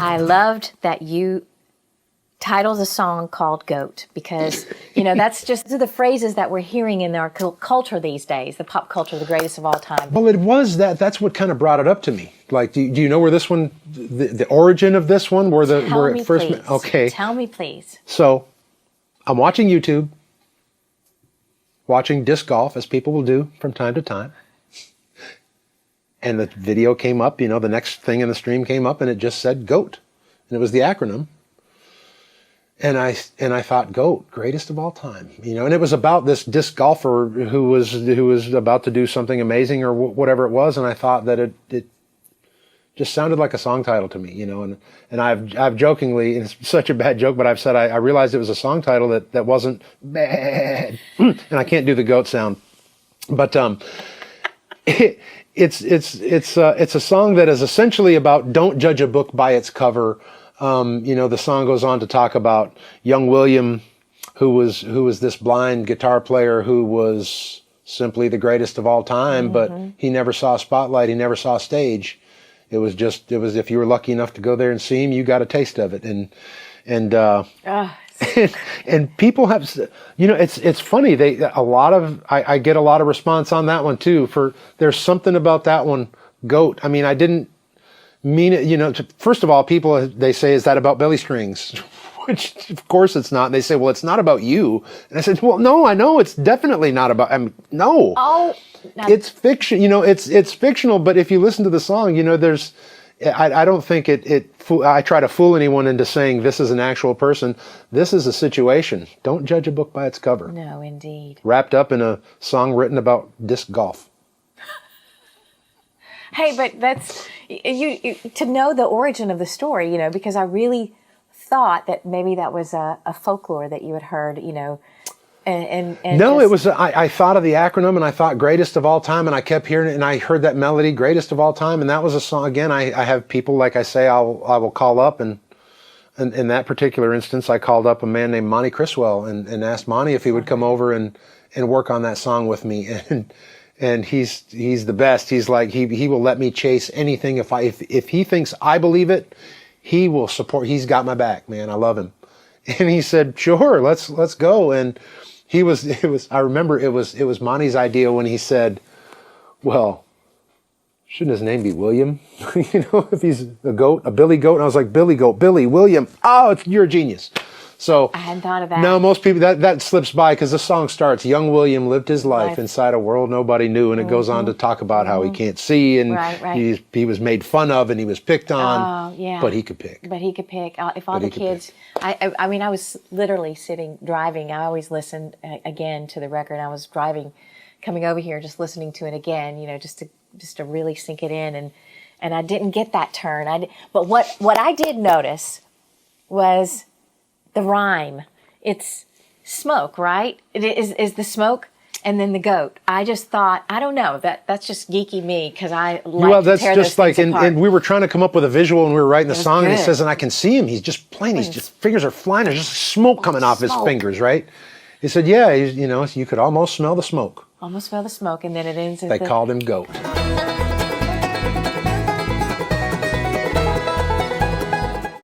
I loved that you titled the song called Goat, because, you know, that's just the phrases that we're hearing in our culture these days, the pop culture, the greatest of all time. Well, it was that's what kind of brought it up to me. Like, do you know where this one, the origin of this one, where it first, please. Okay. Tell me, please. So I'm watching YouTube, watching disc golf, as people will do from time to time. And the video came up, you know, the next thing in the stream came up, and it just said GOAT. And it was the acronym. And I thought, GOAT, greatest of all time, you know. And it was about this disc golfer who was about to do something amazing or whatever it was. And I thought that it just sounded like a song title to me, you know. And I've jokingly, it's such a bad joke, but I've said I realized it was a song title that wasn't bad. And I can't do the GOAT sound, but it's a song that is essentially about don't judge a book by its cover. You know, the song goes on to talk about young William, who was this blind guitar player who was simply the greatest of all time, but he never saw a spotlight, he never saw a stage. It was if you were lucky enough to go there and see him, you got a taste of it. And and people have, you know, it's funny. I get a lot of response on that one too. There's something about that one, GOAT. I mean, I didn't mean it, you know. First of all, people, they say, is that about belly strings? Which of course it's not. And they say, well, it's not about you. And I said, well, no, I know it's definitely not about. No. Oh, it's fiction. You know, it's fictional. But if you listen to the song, you know, I don't think I try to fool anyone into saying this is an actual person. This is a situation. Don't judge a book by its cover. No, indeed. Wrapped up in a song written about disc golf. Hey, but that's you to know the origin of the story, you know, because I really thought that maybe that was a folklore that you had heard, you know, and no, it was. I thought of the acronym, and I thought greatest of all time, and I kept hearing it, and I heard that melody, greatest of all time, and that was a song. Again, I have people, like I say, I will call up, and in that particular instance, I called up a man named Monty Criswell and asked Monty if he would come over and work on that song with me, and he's the best. He's like, he will let me chase anything if he thinks I believe it, he will support. He's got my back, man. I love him. And he said, sure, let's go. And I remember it was Monty's idea when he said, well, shouldn't his name be William? You know, if he's a goat, a Billy Goat. And I was like, Billy Goat, Billy, William. Oh, you're a genius. So I hadn't thought of that. No, most people, that slips by, because the song starts, young William lived his life inside a world nobody knew, and it goes on to talk about how he can't see, and he was made fun of, and he was picked on, but he could pick. But he could pick. If all the kids, I mean, I was literally driving. I always listened again to the record. I was driving, coming over here, just listening to it again, you know, just to really sink it in, and I didn't get that turn. But what I did notice was the rhyme. It's smoke, right? It is the smoke and then the goat. I just thought, I don't know, that's just geeky me, because I like to tear those things apart. And we were trying to come up with a visual, and we were writing the song, and he says, and I can see him, he's just playing, fingers are flying, there's just smoke coming off his fingers, right? He said, yeah, you know, you could almost smell the smoke. Almost smell the smoke, and then it ends. They called him GOAT.